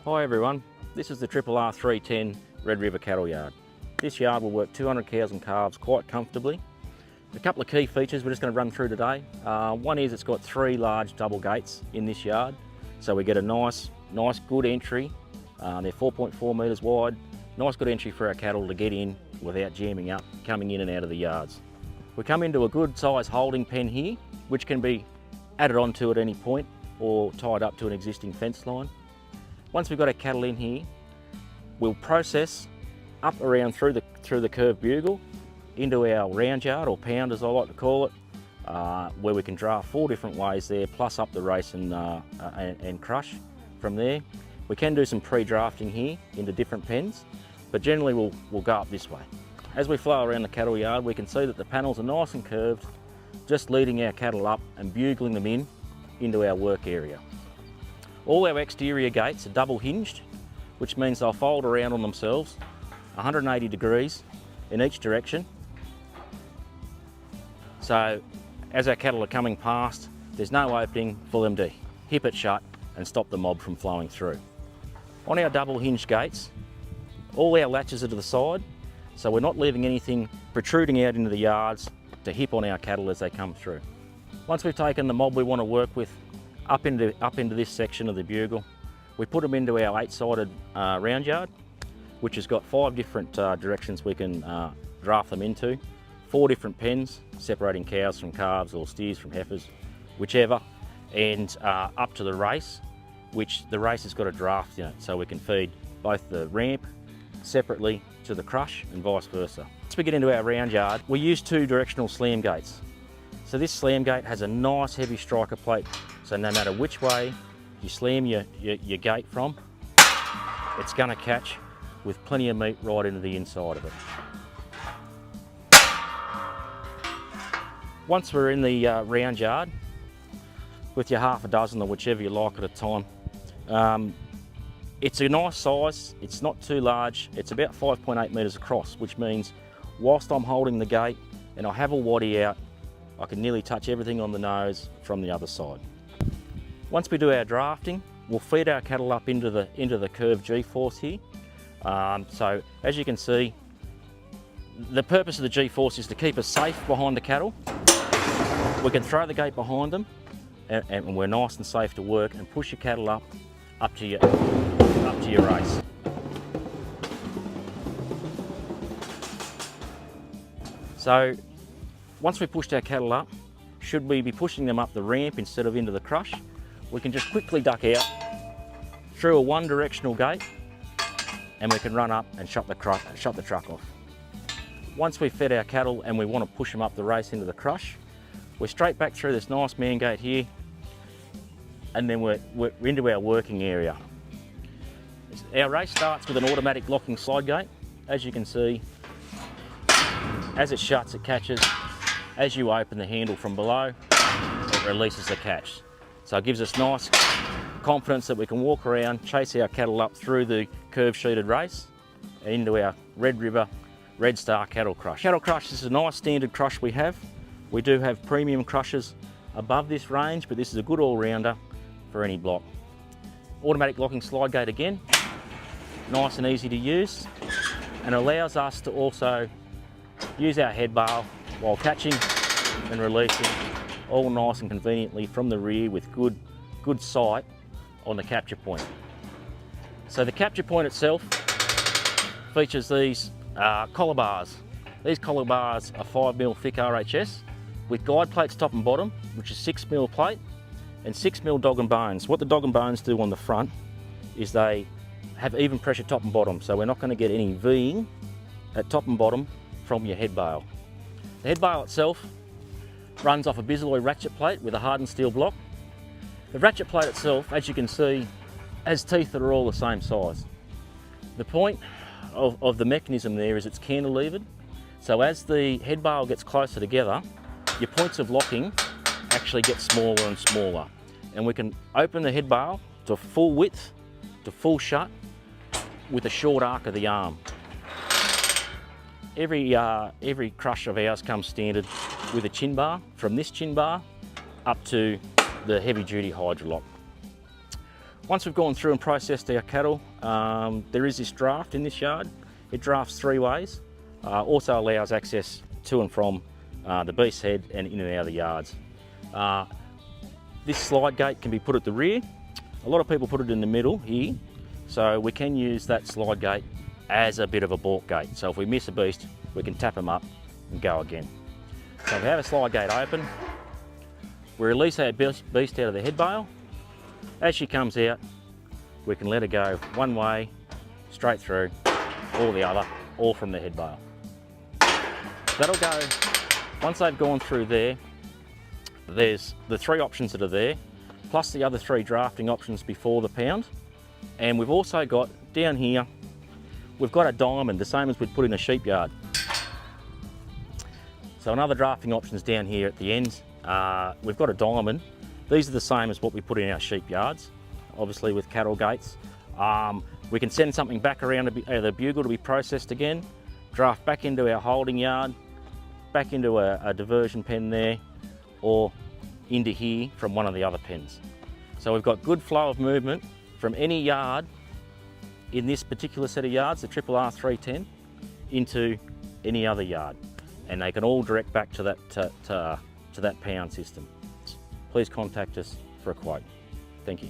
Hi everyone, this is the RRR310 Red River Cattle Yard. This yard will work 200 cows and calves quite comfortably. A couple of key features we're just going to run through today. One is it's got 3 large double gates in this yard, so we get a nice good entry. They're 4.4 metres wide, nice good entry for our cattle to get in without jamming up, coming in and out of the yards. We come into a good size holding pen here, which can be added onto at any point or tied up to an existing fence line. Once we've got our cattle in here, we'll process up around through the curved bugle into our round yard, or pound as I like to call it, where we can draft 4 different ways there, plus up the race and crush from there. We can do some pre-drafting here into different pens, but generally we'll go up this way. As we flow around the cattle yard, we can see that the panels are nice and curved, just leading our cattle up and bugling them into our work area. All our exterior gates are double hinged, which means they'll fold around on themselves 180 degrees in each direction. So as our cattle are coming past, there's no opening for them to hip it shut and stop the mob from flowing through. On our double hinged gates, all our latches are to the side, so we're not leaving anything protruding out into the yards to hip on our cattle as they come through. Once we've taken the mob we want to work with up into this section of the bugle, we put them into our 8-sided round yard, which has got 5 different directions we can draft them into, 4 different pens separating cows from calves or steers from heifers, whichever, and up to the race, which the race has got a draft in it, so we can feed both the ramp separately to the crush and vice versa. Once we get into our round yard, we use 2 directional slam gates. So this slam gate has a nice heavy striker plate, so no matter which way you slam your gate from, it's going to catch with plenty of meat right into the inside of it. Once we're in the round yard, with your half a dozen or whichever you like at a time, it's a nice size, it's not too large, it's about 5.8 metres across, which means whilst I'm holding the gate and I have a waddy out, I can nearly touch everything on the nose from the other side. Once we do our drafting, we'll feed our cattle up into the curved G-force here. So as you can see, the purpose of the G-force is to keep us safe behind the cattle. We can throw the gate behind them and we're nice and safe to work, and push your cattle up to your race. So once we've pushed our cattle up, should we be pushing them up the ramp instead of into the crush, we can just quickly duck out through a one-directional gate and we can run up and shut the truck off. Once we've fed our cattle and we want to push them up the race into the crush, we're straight back through this nice man gate here, and then we're into our working area. Our race starts with an automatic locking slide gate. As you can see, as it shuts, it catches. As you open the handle from below, it releases the catch. So it gives us nice confidence that we can walk around, chase our cattle up through the curved sheeted race into our Red River Red Star cattle crush. Cattle crush is a nice standard crush we have. We do have premium crushes above this range, but this is a good all-rounder for any block. Automatic locking slide gate again, nice and easy to use, and allows us to also use our head bale while catching and releasing, all nice and conveniently from the rear with good sight on the capture point. So the capture point itself features these collar bars. These collar bars are 5mm thick RHS with guide plates top and bottom, which is 6mm plate and 6mm dog and bones. What the dog and bones do on the front is they have even pressure top and bottom, so we're not going to get any V'ing at top and bottom from your head bale. The head bale itself runs off a Biseloy ratchet plate with a hardened steel block. The ratchet plate itself, as you can see, has teeth that are all the same size. The point of the mechanism there is it's cantilevered, so as the head bale gets closer together, your points of locking actually get smaller and smaller. And we can open the head bale to full width, to full shut, with a short arc of the arm. Every crush of ours comes standard with a chin bar, from this chin bar up to the heavy duty hydrolock. Once we've gone through and processed our cattle, there is this draft in this yard. It drafts 3 ways. Also allows access to and from the beast head and in and out of the yards. This slide gate can be put at the rear. A lot of people put it in the middle here, so we can use that slide gate as a bit of a balk gate. So if we miss a beast, we can tap them up and go again. So if we have a slide gate open, we release our beast out of the head bale. As she comes out, we can let her go one way, straight through, or the other, all from the head bale. That'll go, once they've gone through there, there's the 3 options that are there, plus the other 3 drafting options before the pound. And we've also got, down here, we've got a diamond, the same as we'd put in a sheep yard. So another drafting options down here at the ends. We've got a diamond. These are the same as what we put in our sheep yards, obviously with cattle gates. We can send something back around the bugle to be processed again, draft back into our holding yard, back into a diversion pen there, or into here from one of the other pens. So we've got good flow of movement from any yard in this particular set of yards, the RRR310, into any other yard, and they can all direct back to that pound system. Please contact us for a quote. Thank you.